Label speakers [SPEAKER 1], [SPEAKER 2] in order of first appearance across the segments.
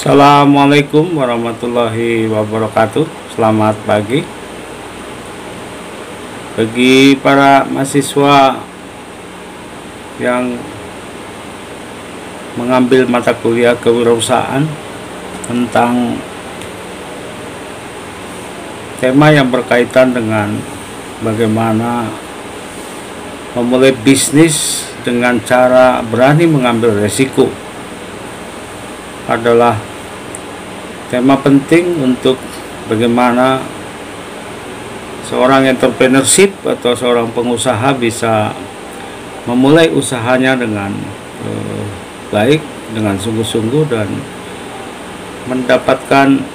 [SPEAKER 1] Assalamualaikum warahmatullahi wabarakatuh. Selamat pagi bagi para mahasiswa yang mengambil mata kuliah kewirausahaan tentang tema yang berkaitan dengan bagaimana memulai bisnis dengan cara berani mengambil resiko adalah tema penting untuk bagaimana seorang entrepreneurship atau seorang pengusaha bisa memulai usahanya dengan baik, dengan sungguh-sungguh, dan mendapatkan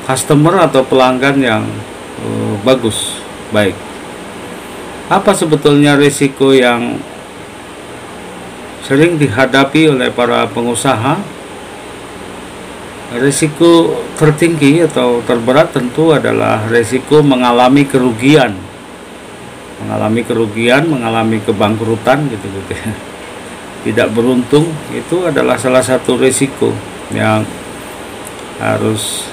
[SPEAKER 1] customer atau pelanggan yang bagus, baik. Apa sebetulnya risiko yang sering dihadapi oleh para pengusaha? Risiko tertinggi atau terberat tentu adalah risiko mengalami kerugian, mengalami kebangkrutan gitu ya. Tidak beruntung itu adalah salah satu risiko yang harus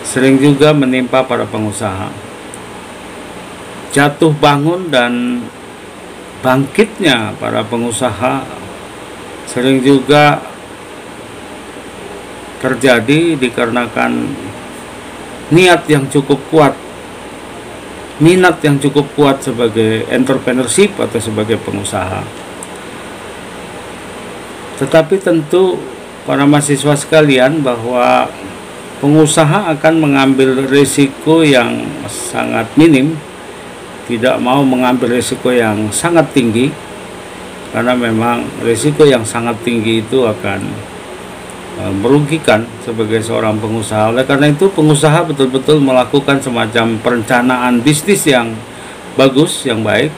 [SPEAKER 1] sering juga menimpa para pengusaha. Jatuh bangun dan bangkitnya para pengusaha sering juga terjadi dikarenakan niat yang cukup kuat, minat yang cukup kuat sebagai entrepreneurship atau sebagai pengusaha. Tetapi tentu para mahasiswa sekalian, bahwa pengusaha akan mengambil risiko yang sangat minim, tidak mau mengambil risiko yang sangat tinggi, karena memang risiko yang sangat tinggi itu akan merugikan sebagai seorang pengusaha. Oleh karena itu, pengusaha betul-betul melakukan semacam perencanaan bisnis yang bagus, yang baik,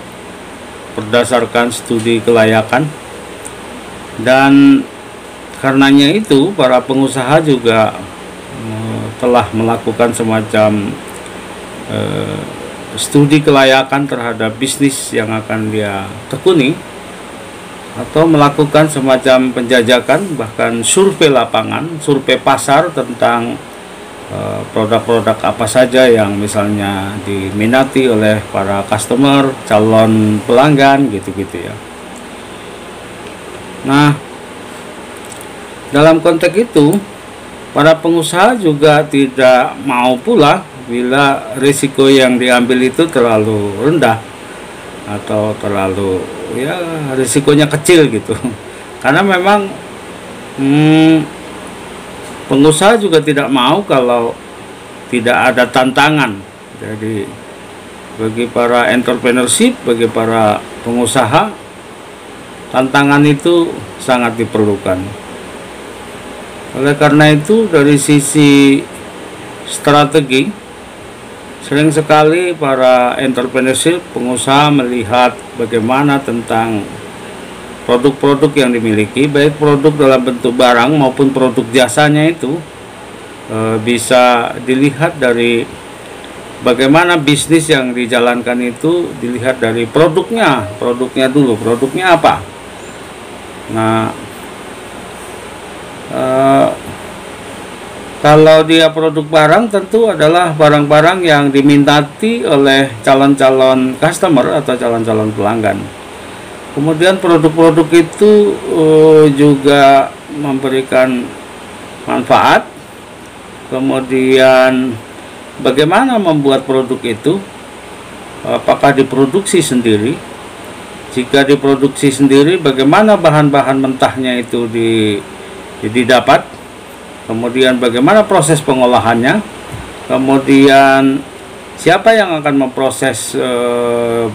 [SPEAKER 1] berdasarkan studi kelayakan. Dan karenanya itu para pengusaha juga telah melakukan semacam studi kelayakan terhadap bisnis yang akan dia tekuni, atau melakukan semacam penjajakan, bahkan survei lapangan, survei pasar tentang produk-produk apa saja yang misalnya diminati oleh para customer, calon pelanggan, gitu-gitu ya. Nah, dalam konteks itu para pengusaha juga tidak mau pula bila risiko yang diambil itu terlalu rendah atau terlalu risikonya kecil gitu. Karena memang pengusaha juga tidak mau kalau tidak ada tantangan. Jadi bagi para entrepreneurship, bagi para pengusaha, tantangan itu sangat diperlukan. Oleh karena itu, dari sisi strategi, sering sekali para entrepreneurship, pengusaha melihat bagaimana tentang produk-produk yang dimiliki, baik produk dalam bentuk barang maupun produk jasanya itu bisa dilihat dari bagaimana bisnis yang dijalankan itu dilihat dari produknya dulu, produknya apa. Nah, kalau dia produk barang, tentu adalah barang-barang yang diminati oleh calon-calon customer atau calon-calon pelanggan. Kemudian produk-produk itu juga memberikan manfaat. Kemudian bagaimana membuat produk itu? Apakah diproduksi sendiri? Jika diproduksi sendiri, bagaimana bahan-bahan mentahnya itu didapat? Kemudian bagaimana proses pengolahannya, kemudian siapa yang akan memproses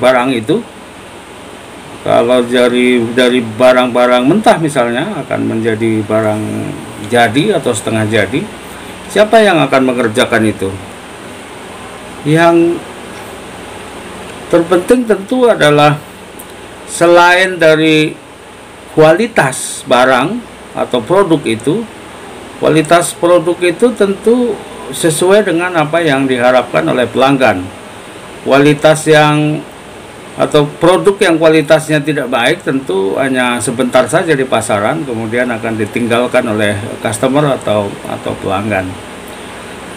[SPEAKER 1] barang itu. Kalau dari barang-barang mentah misalnya akan menjadi barang jadi atau setengah jadi, siapa yang akan mengerjakan itu? Yang terpenting tentu adalah selain dari kualitas barang atau produk itu, kualitas produk itu tentu sesuai dengan apa yang diharapkan oleh pelanggan. Kualitas yang atau produk yang kualitasnya tidak baik tentu hanya sebentar saja di pasaran, kemudian akan ditinggalkan oleh customer atau pelanggan.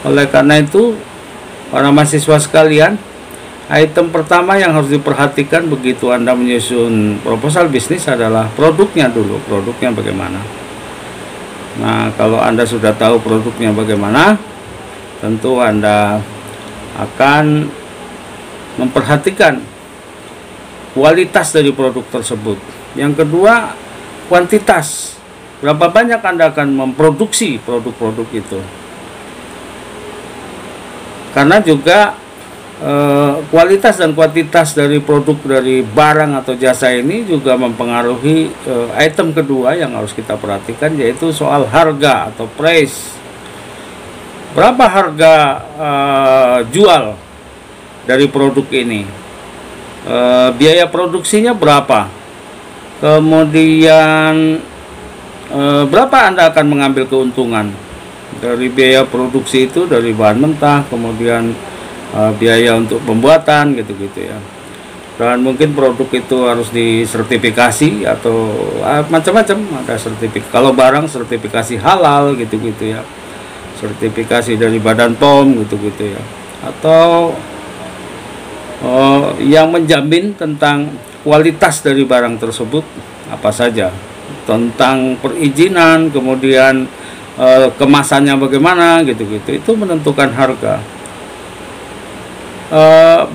[SPEAKER 1] Oleh karena itu, para mahasiswa sekalian, item pertama yang harus diperhatikan begitu Anda menyusun proposal bisnis adalah produknya dulu. Produknya bagaimana? Nah, kalau Anda sudah tahu produknya bagaimana, tentu Anda akan memperhatikan kualitas dari produk tersebut. Yang kedua, kuantitas. Berapa banyak Anda akan memproduksi produk-produk itu. Karena juga kualitas dan kuantitas dari produk, dari barang atau jasa ini juga mempengaruhi item kedua yang harus kita perhatikan, yaitu soal harga atau price. Berapa harga jual dari produk ini? Biaya produksinya berapa, kemudian berapa Anda akan mengambil keuntungan dari biaya produksi itu, dari bahan mentah, kemudian biaya untuk pembuatan gitu-gitu ya. Dan mungkin produk itu harus disertifikasi atau macam-macam, ada sertifikat. Kalau barang sertifikasi halal gitu-gitu ya, sertifikasi dari Badan POM gitu-gitu ya, atau yang menjamin tentang kualitas dari barang tersebut apa saja, tentang perizinan, kemudian kemasannya bagaimana gitu-gitu, itu menentukan harga.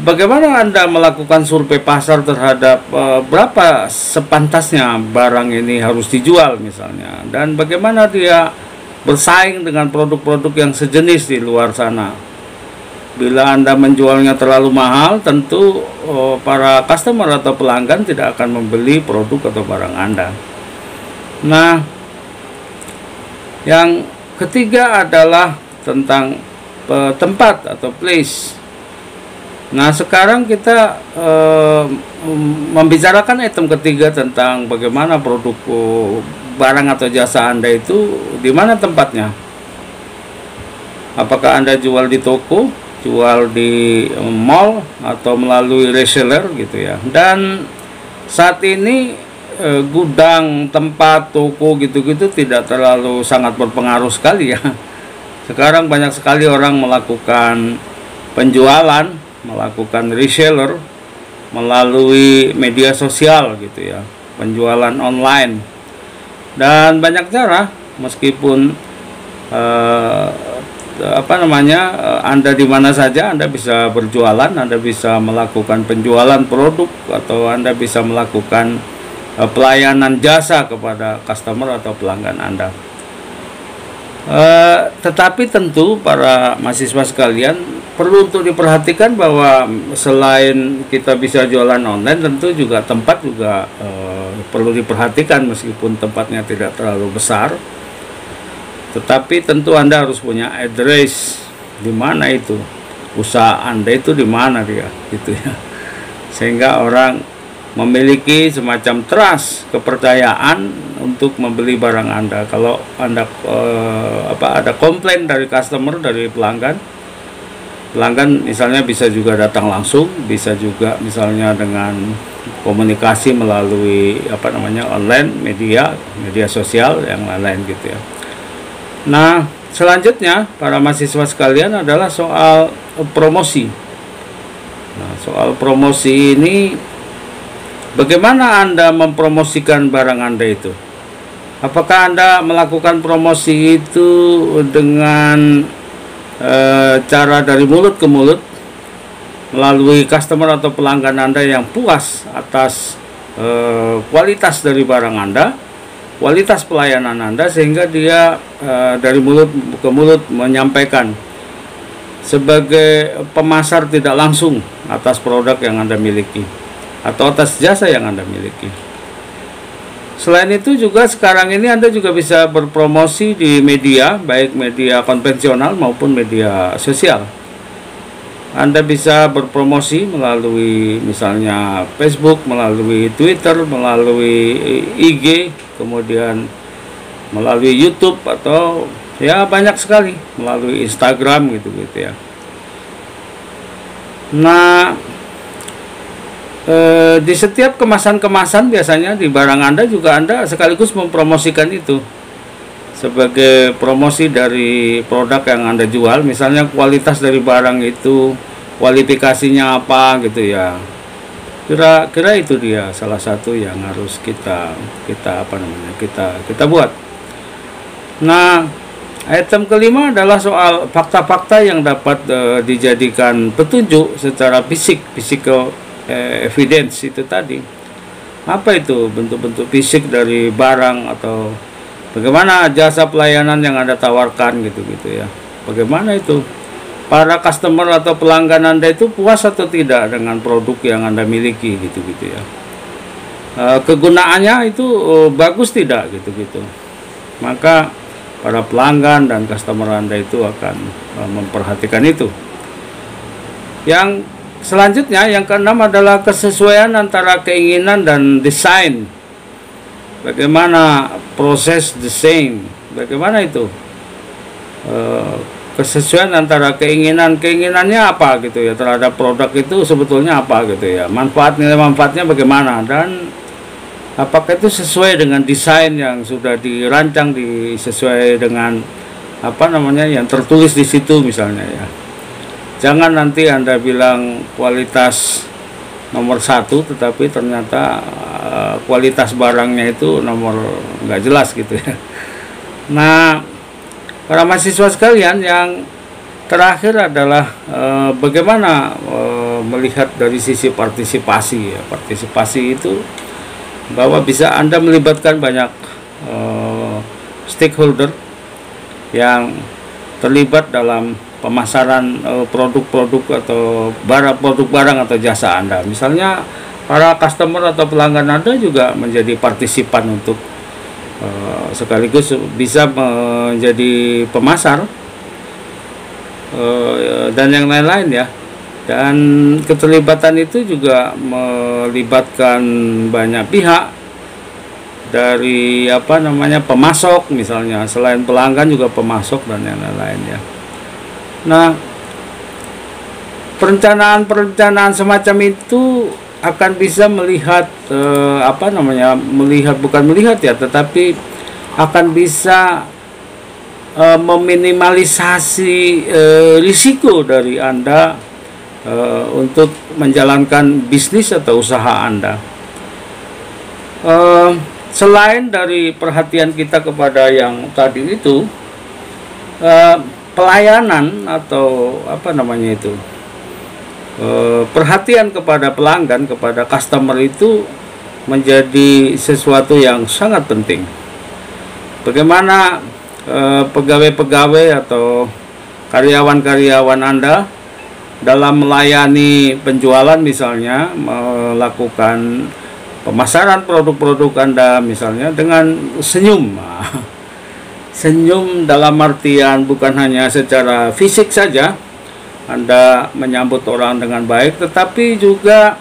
[SPEAKER 1] Bagaimana Anda melakukan survei pasar terhadap berapa sepantasnya barang ini harus dijual misalnya, dan bagaimana dia bersaing dengan produk-produk yang sejenis di luar sana. Bila Anda menjualnya terlalu mahal, tentu para customer atau pelanggan tidak akan membeli produk atau barang Anda. Nah, yang ketiga adalah tentang tempat atau place. Nah, sekarang kita membicarakan item ketiga tentang bagaimana produk barang atau jasa Anda itu di mana tempatnya. Apakah Anda jual di toko, jual di mall, atau melalui reseller gitu ya. Dan saat ini gudang, tempat, toko gitu-gitu tidak terlalu sangat berpengaruh sekali ya. Sekarang banyak sekali orang melakukan penjualan, melakukan reseller melalui media sosial gitu ya, penjualan online. Dan banyak cara, meskipun Anda di mana saja Anda bisa berjualan, Anda bisa melakukan penjualan produk, atau Anda bisa melakukan pelayanan jasa kepada customer atau pelanggan Anda. Tetapi tentu para mahasiswa sekalian, perlu untuk diperhatikan bahwa selain kita bisa jualan online, tentu juga tempat juga perlu diperhatikan, meskipun tempatnya tidak terlalu besar. Tetapi tentu Anda harus punya address di mana itu usaha Anda, itu di mana dia gitu ya, sehingga orang memiliki semacam trust, kepercayaan untuk membeli barang Anda. Kalau Anda ada komplain dari customer, dari pelanggan misalnya bisa juga datang langsung, bisa juga misalnya dengan komunikasi melalui online, media sosial yang lain-lain gitu ya. Nah, selanjutnya para mahasiswa sekalian adalah soal promosi. Nah, soal promosi ini, bagaimana Anda mempromosikan barang Anda itu? Apakah Anda melakukan promosi itu dengan cara dari mulut ke mulut, melalui customer atau pelanggan Anda yang puas atas kualitas dari barang Anda, kualitas pelayanan Anda, sehingga dia dari mulut ke mulut menyampaikan sebagai pemasar tidak langsung atas produk yang Anda miliki atau atas jasa yang Anda miliki. Selain itu juga sekarang ini Anda juga bisa berpromosi di media, baik media konvensional maupun media sosial. Anda bisa berpromosi melalui misalnya Facebook, melalui Twitter, melalui IG, kemudian melalui YouTube, atau ya banyak sekali melalui Instagram gitu ya. Nah, Di setiap kemasan-kemasan biasanya di barang Anda juga Anda sekaligus mempromosikan itu sebagai promosi dari produk yang Anda jual. Misalnya kualitas dari barang itu, kualifikasinya apa gitu ya. Kira-kira itu dia salah satu yang harus kita buat. Nah, item kelima adalah soal fakta-fakta yang dapat dijadikan petunjuk secara physical evidence itu tadi. Apa itu bentuk-bentuk fisik dari barang, atau bagaimana jasa pelayanan yang Anda tawarkan gitu ya. Bagaimana itu para customer atau pelanggan Anda itu puas atau tidak dengan produk yang Anda miliki gitu ya. Kegunaannya itu bagus tidak gitu. Maka para pelanggan dan customer Anda itu akan memperhatikan itu. Yang selanjutnya, yang keenam adalah kesesuaian antara keinginan dan desain. Bagaimana proses desain? Bagaimana itu? Kesesuaian antara keinginannya apa gitu ya terhadap produk itu sebetulnya apa gitu ya. Nilai manfaatnya bagaimana, dan apakah itu sesuai dengan desain yang sudah dirancang, sesuai dengan yang tertulis di situ misalnya ya. Jangan nanti Anda bilang kualitas nomor 1 tetapi ternyata kualitas barangnya itu nggak jelas gitu ya. Nah, para mahasiswa sekalian, yang terakhir adalah bagaimana melihat dari sisi partisipasi ya. Partisipasi itu bahwa bisa Anda melibatkan banyak stakeholder yang terlibat dalam pemasaran produk-produk atau produk barang atau jasa Anda. Misalnya para customer atau pelanggan Anda juga menjadi partisipan untuk sekaligus bisa menjadi pemasar dan yang lain-lain ya. Dan keterlibatan itu juga melibatkan banyak pihak, dari pemasok misalnya, selain pelanggan juga pemasok dan yang lain-lain ya. Nah, perencanaan semacam itu akan bisa melihat tetapi akan bisa meminimalisasi risiko dari Anda untuk menjalankan bisnis atau usaha Anda. Selain dari perhatian kita kepada yang tadi itu, pelayanan atau perhatian kepada pelanggan, kepada customer itu menjadi sesuatu yang sangat penting. Bagaimana pegawai-pegawai atau karyawan-karyawan Anda dalam melayani penjualan, misalnya melakukan pemasaran produk-produk Anda misalnya dengan senyum. Senyum dalam artian bukan hanya secara fisik saja Anda menyambut orang dengan baik, tetapi juga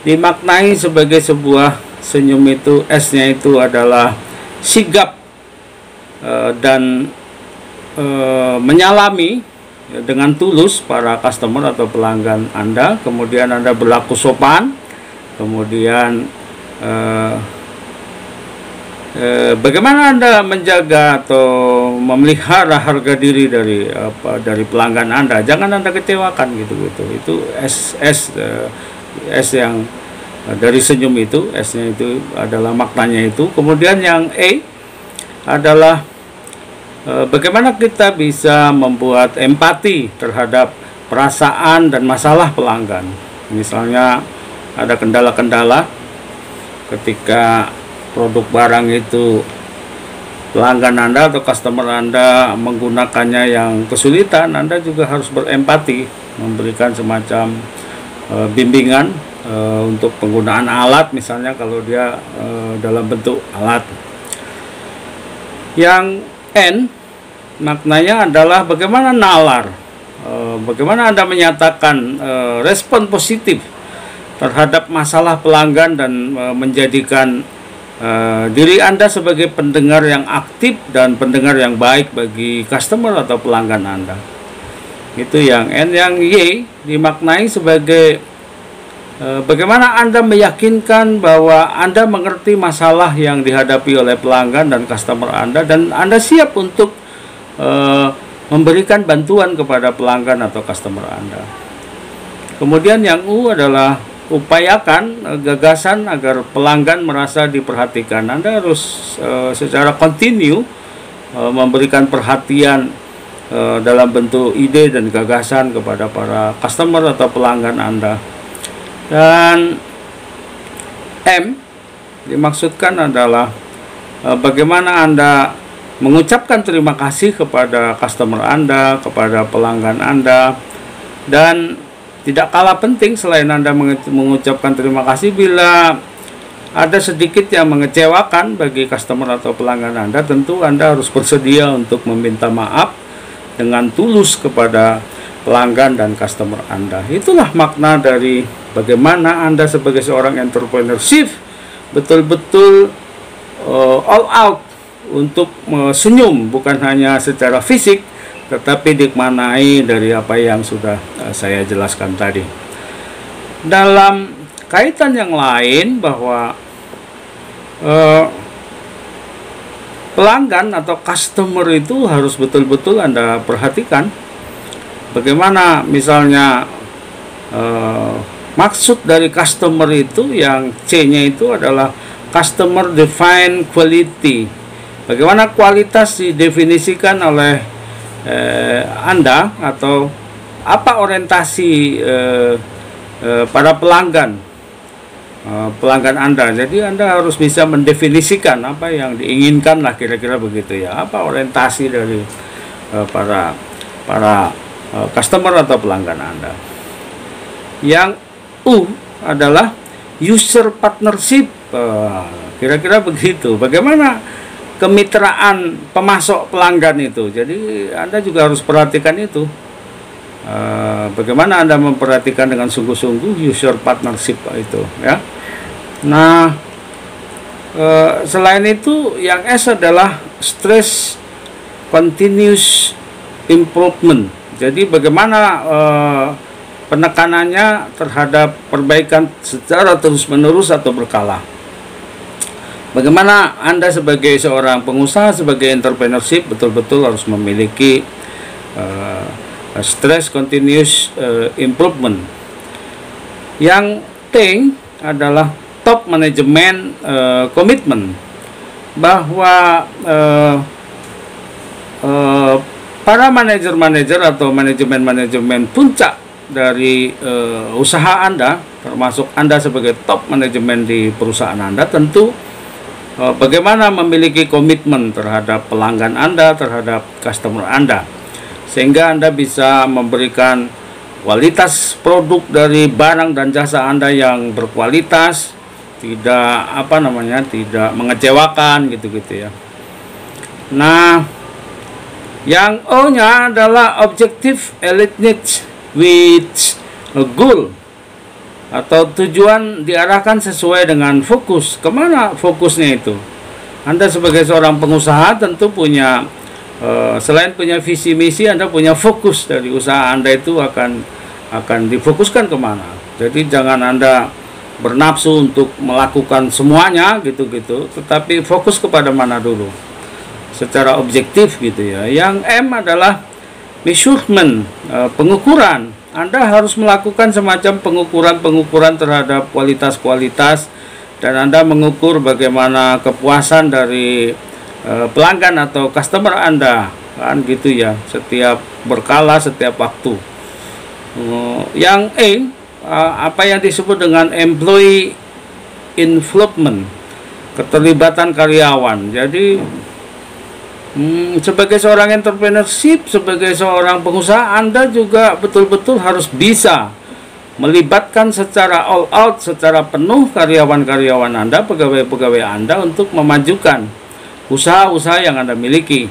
[SPEAKER 1] dimaknai sebagai sebuah senyum itu, S-nya itu adalah sigap dan menyalami dengan tulus para customer atau pelanggan Anda. Kemudian Anda berlaku sopan, kemudian bagaimana Anda menjaga atau memelihara harga diri dari pelanggan Anda. Jangan Anda kecewakan gitu. Itu S yang dari senyum itu, S-nya itu adalah maknanya itu. Kemudian yang E adalah bagaimana kita bisa membuat empati terhadap perasaan dan masalah pelanggan. Misalnya ada kendala-kendala ketika produk barang itu pelanggan Anda atau customer Anda menggunakannya yang kesulitan, Anda juga harus berempati, memberikan semacam bimbingan untuk penggunaan alat, misalnya kalau dia dalam bentuk alat. Yang N maknanya adalah bagaimana nalar, bagaimana Anda menyatakan respon positif terhadap masalah pelanggan dan menjadikan diri Anda sebagai pendengar yang aktif dan pendengar yang baik bagi customer atau pelanggan Anda. Itu yang N. Yang Y dimaknai sebagai Bagaimana Anda meyakinkan bahwa Anda mengerti masalah yang dihadapi oleh pelanggan dan customer Anda, dan Anda siap untuk memberikan bantuan kepada pelanggan atau customer Anda. Kemudian yang U adalah upayakan gagasan agar pelanggan merasa diperhatikan. Anda harus secara kontinu memberikan perhatian dalam bentuk ide dan gagasan kepada para customer atau pelanggan Anda. Dan M dimaksudkan adalah bagaimana Anda mengucapkan terima kasih kepada customer Anda, kepada pelanggan Anda. Dan tidak kalah penting selain Anda mengucapkan terima kasih, bila ada sedikit yang mengecewakan bagi customer atau pelanggan Anda, tentu Anda harus bersedia untuk meminta maaf dengan tulus kepada pelanggan dan customer Anda. Itulah makna dari bagaimana Anda sebagai seorang entrepreneurship betul-betul all out untuk senyum, bukan hanya secara fisik, tetapi dimaknai dari apa yang sudah saya jelaskan tadi. Dalam kaitan yang lain, bahwa pelanggan atau customer itu harus betul-betul Anda perhatikan. Bagaimana misalnya maksud dari customer itu, yang C-nya itu adalah customer define quality. Bagaimana kualitas didefinisikan oleh Anda, atau apa orientasi para pelanggan Anda. Jadi Anda harus bisa mendefinisikan apa yang diinginkan lah, kira-kira begitu ya. Apa orientasi dari para customer atau pelanggan Anda. Yang U adalah user partnership. Kira-kira begitu. Bagaimana kemitraan pemasok pelanggan itu. Jadi Anda juga harus perhatikan itu. Bagaimana Anda memperhatikan dengan sungguh-sungguh user partnership itu ya. Nah, selain itu yang S adalah stress continuous improvement. Jadi bagaimana penekanannya terhadap perbaikan secara terus-menerus atau berkala. Bagaimana Anda sebagai seorang pengusaha, sebagai entrepreneurship, betul-betul harus memiliki stress continuous improvement. Yang T adalah top management commitment, bahwa para manajer-manajer atau manajemen puncak dari usaha Anda, termasuk Anda sebagai top manajemen di perusahaan Anda, tentu bagaimana memiliki komitmen terhadap pelanggan Anda, terhadap customer Anda, sehingga Anda bisa memberikan kualitas produk dari barang dan jasa Anda yang berkualitas, tidak tidak mengecewakan gitu-gitu ya. Nah, yang O-nya adalah objective elite needs with a goal, atau tujuan diarahkan sesuai dengan fokus. Kemana fokusnya itu? Anda sebagai seorang pengusaha tentu punya selain punya visi misi, Anda punya fokus dari usaha Anda itu akan difokuskan kemana. Jadi jangan Anda bernafsu untuk melakukan semuanya gitu-gitu, tetapi fokus kepada mana dulu secara objektif gitu ya. Yang M adalah measurement, pengukuran. Anda harus melakukan semacam pengukuran terhadap kualitas-kualitas, dan Anda mengukur bagaimana kepuasan dari pelanggan atau customer Anda, kan gitu ya, setiap berkala, setiap waktu. Yang E, apa yang disebut dengan employee involvement, keterlibatan karyawan. Jadi sebagai seorang entrepreneurship, sebagai seorang pengusaha, Anda juga betul-betul harus bisa melibatkan secara all out, secara penuh karyawan-karyawan Anda, pegawai-pegawai Anda, untuk memajukan usaha-usaha yang Anda miliki.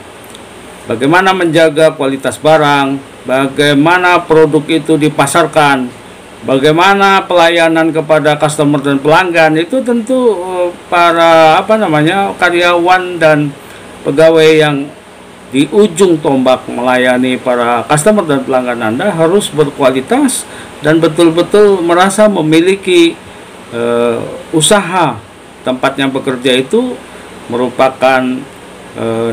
[SPEAKER 1] Bagaimana menjaga kualitas barang, bagaimana produk itu dipasarkan, bagaimana pelayanan kepada customer dan pelanggan, itu tentu para karyawan dan pegawai yang di ujung tombak melayani para customer dan pelanggan Anda harus berkualitas dan betul-betul merasa memiliki usaha tempatnya bekerja itu merupakan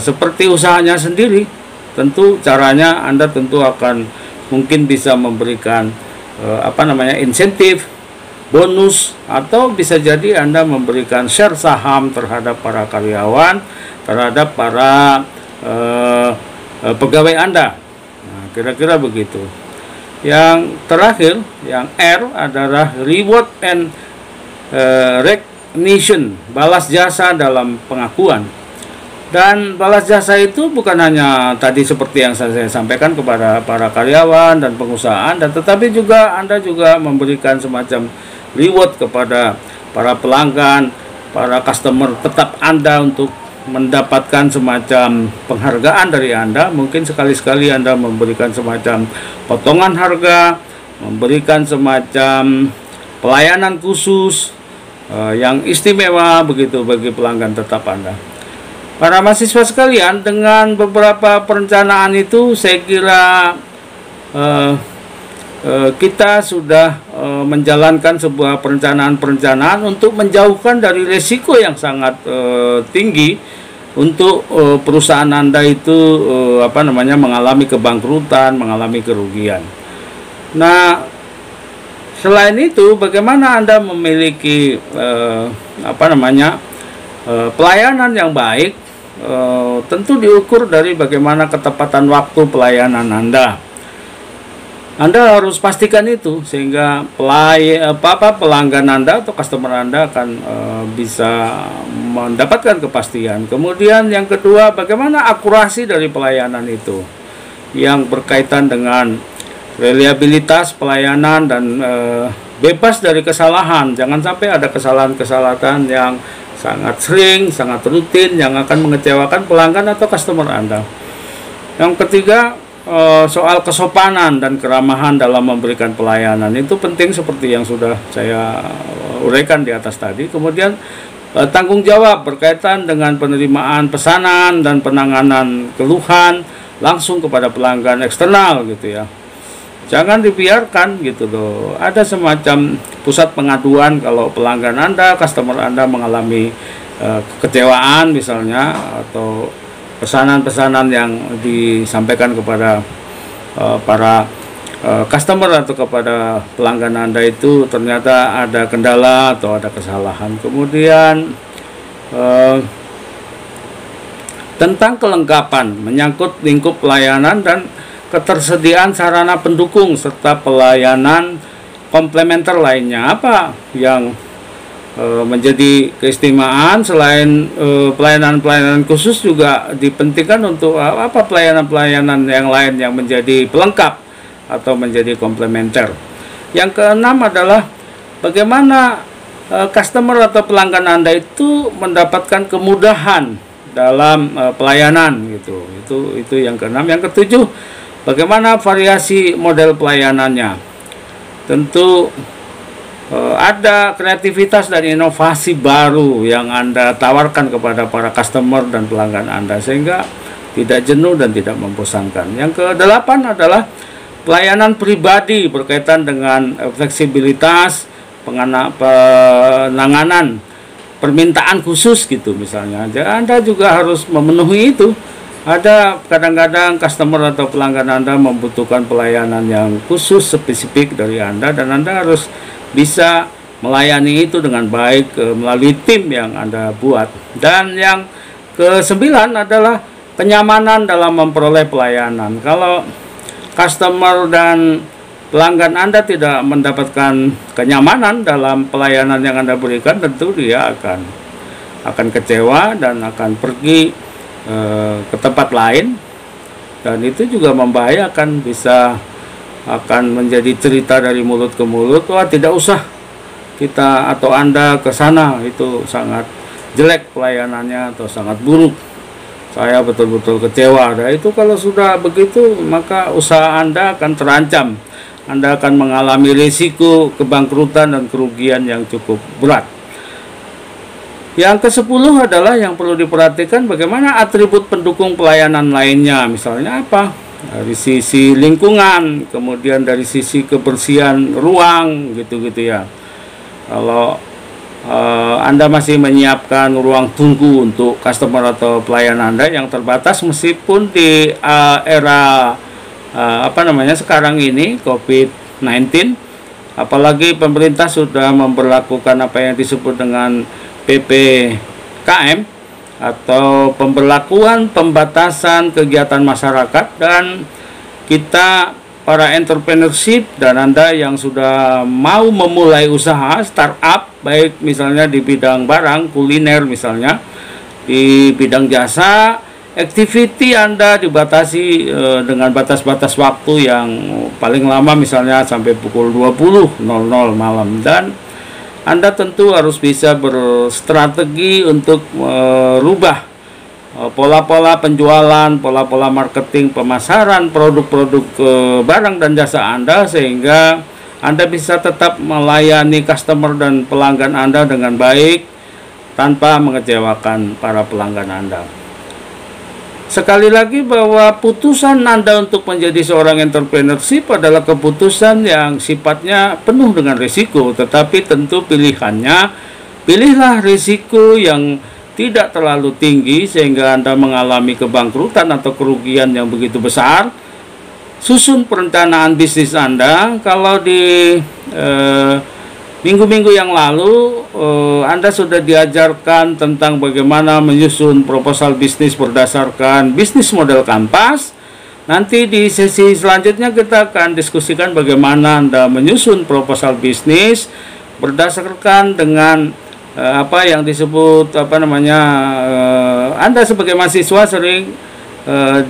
[SPEAKER 1] seperti usahanya sendiri. Tentu caranya Anda tentu akan mungkin bisa memberikan insentif, bonus, atau bisa jadi Anda memberikan share saham terhadap para karyawan, terhadap para pegawai Anda. Nah, kira-kira begitu. Yang terakhir, yang R adalah reward and recognition, balas jasa dalam pengakuan. Dan balas jasa itu bukan hanya tadi seperti yang saya sampaikan kepada para karyawan dan pengusaha Anda, tetapi juga Anda juga memberikan semacam reward kepada para pelanggan, para customer tetap Anda untuk mendapatkan semacam penghargaan dari Anda. Mungkin sekali-sekali Anda memberikan semacam potongan harga, memberikan semacam pelayanan khusus yang istimewa begitu bagi pelanggan tetap Anda. Para mahasiswa sekalian, dengan beberapa perencanaan itu saya kira kita sudah menjalankan sebuah perencanaan untuk menjauhkan dari resiko yang sangat tinggi untuk perusahaan Anda itu mengalami kebangkrutan, mengalami kerugian. Nah, selain itu, bagaimana Anda memiliki pelayanan yang baik, tentu diukur dari bagaimana ketepatan waktu pelayanan Anda. Anda harus pastikan itu sehingga pelanggan Anda atau customer Anda akan bisa mendapatkan kepastian. Kemudian yang kedua, bagaimana akurasi dari pelayanan itu yang berkaitan dengan reliabilitas pelayanan dan bebas dari kesalahan. Jangan sampai ada kesalahan-kesalahan yang sangat sering, sangat rutin yang akan mengecewakan pelanggan atau customer Anda. Yang ketiga, soal kesopanan dan keramahan dalam memberikan pelayanan itu penting seperti yang sudah saya uraikan di atas tadi. Kemudian tanggung jawab berkaitan dengan penerimaan pesanan dan penanganan keluhan langsung kepada pelanggan eksternal gitu ya. Jangan dibiarkan gitu loh. Ada semacam pusat pengaduan kalau pelanggan Anda, customer Anda mengalami kekecewaan misalnya, atau pesanan-pesanan yang disampaikan kepada para customer atau kepada pelanggan Anda itu ternyata ada kendala atau ada kesalahan. Kemudian tentang kelengkapan menyangkut lingkup pelayanan dan ketersediaan sarana pendukung serta pelayanan komplementer lainnya. Apa yang menjadi keistimewaan selain pelayanan-pelayanan khusus juga dipentingkan untuk pelayanan-pelayanan yang lain yang menjadi pelengkap atau menjadi komplementer. Yang keenam adalah bagaimana customer atau pelanggan Anda itu mendapatkan kemudahan dalam pelayanan gitu. Itu yang keenam. Yang ketujuh, bagaimana variasi model pelayanannya. Tentu ada kreativitas dan inovasi baru yang Anda tawarkan kepada para customer dan pelanggan Anda sehingga tidak jenuh dan tidak membosankan. Yang kedelapan adalah pelayanan pribadi berkaitan dengan fleksibilitas penanganan permintaan khusus gitu misalnya. Anda juga harus memenuhi itu. Ada kadang-kadang customer atau pelanggan Anda membutuhkan pelayanan yang khusus spesifik dari Anda dan Anda harus bisa melayani itu dengan baik melalui tim yang Anda buat. Dan yang kesembilan adalah kenyamanan dalam memperoleh pelayanan. Kalau customer dan pelanggan Anda tidak mendapatkan kenyamanan dalam pelayanan yang Anda berikan, tentu dia akan kecewa dan akan pergi ke tempat lain, dan itu juga membahayakan, bisa akan menjadi cerita dari mulut ke mulut, wah tidak usah kita atau Anda ke sana, itu sangat jelek pelayanannya atau sangat buruk, saya betul-betul kecewa. Nah, itu kalau sudah begitu maka usaha Anda akan terancam, Anda akan mengalami risiko kebangkrutan dan kerugian yang cukup berat. Yang ke-10 adalah yang perlu diperhatikan bagaimana atribut pendukung pelayanan lainnya. Misalnya apa? Dari sisi lingkungan, kemudian dari sisi kebersihan ruang, gitu-gitu ya. Kalau Anda masih menyiapkan ruang tunggu untuk customer atau pelayan Anda yang terbatas, meskipun di era sekarang ini COVID-19, apalagi pemerintah sudah memberlakukan apa yang disebut dengan PPKM atau pemberlakuan pembatasan kegiatan masyarakat, dan kita para entrepreneurship dan Anda yang sudah mau memulai usaha startup, baik misalnya di bidang barang kuliner, misalnya di bidang jasa, activity Anda dibatasi dengan batas-batas waktu yang paling lama misalnya sampai pukul 20.00 malam, dan Anda tentu harus bisa berstrategi untuk merubah pola-pola penjualan, pola-pola marketing, pemasaran produk-produk barang dan jasa Anda, sehingga Anda bisa tetap melayani customer dan pelanggan Anda dengan baik tanpa mengecewakan para pelanggan Anda. Sekali lagi bahwa putusan Anda untuk menjadi seorang entrepreneurship adalah keputusan yang sifatnya penuh dengan risiko, tetapi tentu pilihannya, pilihlah risiko yang tidak terlalu tinggi sehingga Anda mengalami kebangkrutan atau kerugian yang begitu besar. Susun perencanaan bisnis Anda. Kalau di minggu-minggu yang lalu Anda sudah diajarkan tentang bagaimana menyusun proposal bisnis berdasarkan bisnis model Kanvas. Nanti di sesi selanjutnya kita akan diskusikan bagaimana Anda menyusun proposal bisnis berdasarkan dengan apa yang disebut Anda sebagai mahasiswa sering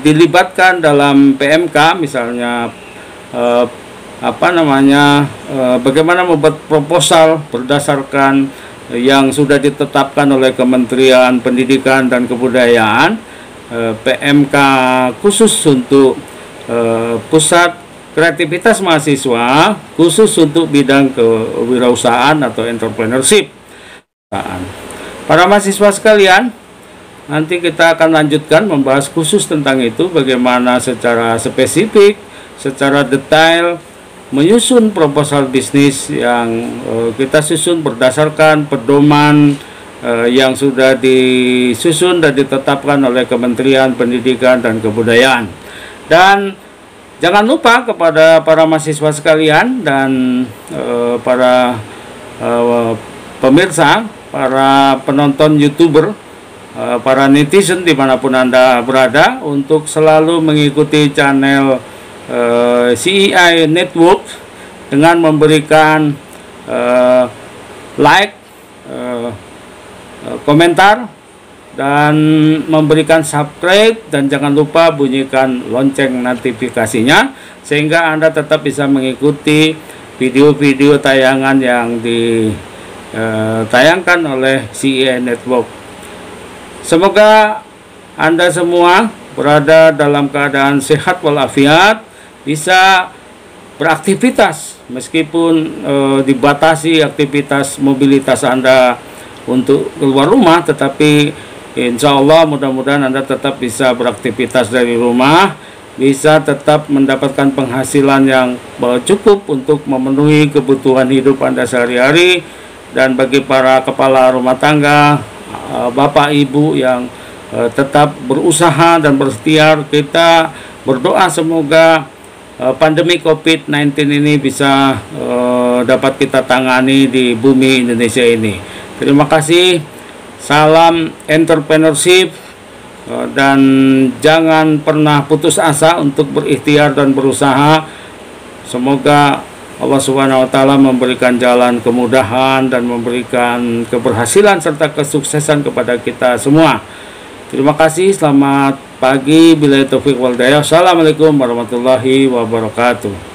[SPEAKER 1] dilibatkan dalam PMK, misalnya bagaimana membuat proposal berdasarkan yang sudah ditetapkan oleh Kementerian Pendidikan dan Kebudayaan, PMK khusus untuk pusat kreativitas mahasiswa, khusus untuk bidang kewirausahaan atau entrepreneurship. Para mahasiswa sekalian, nanti kita akan lanjutkan membahas khusus tentang itu, bagaimana secara spesifik, secara detail menyusun proposal bisnis yang kita susun berdasarkan pedoman yang sudah disusun dan ditetapkan oleh Kementerian Pendidikan dan Kebudayaan. Dan jangan lupa kepada para mahasiswa sekalian dan para pemirsa, para penonton YouTuber, para netizen dimanapun Anda berada, untuk selalu mengikuti channel CEI Network dengan memberikan like, komentar, dan memberikan subscribe, dan jangan lupa bunyikan lonceng notifikasinya sehingga Anda tetap bisa mengikuti video-video tayangan yang ditayangkan oleh CEI Network. Semoga Anda semua berada dalam keadaan sehat walafiat, bisa beraktivitas meskipun dibatasi aktivitas mobilitas Anda untuk keluar rumah, tetapi insya Allah mudah-mudahan Anda tetap bisa beraktivitas dari rumah, bisa tetap mendapatkan penghasilan yang cukup untuk memenuhi kebutuhan hidup Anda sehari-hari. Dan bagi para kepala rumah tangga, bapak ibu yang tetap berusaha dan berikhtiar, kita berdoa semoga pandemi COVID-19 ini bisa dapat kita tangani di bumi Indonesia ini. Terima kasih, salam entrepreneurship, dan jangan pernah putus asa untuk berikhtiar dan berusaha. Semoga Allah Subhanahu wa Ta'ala memberikan jalan kemudahan dan memberikan keberhasilan serta kesuksesan kepada kita semua. Terima kasih, selamat pagi, billahi taufiq wal hidayah. Assalamualaikum warahmatullahi wabarakatuh.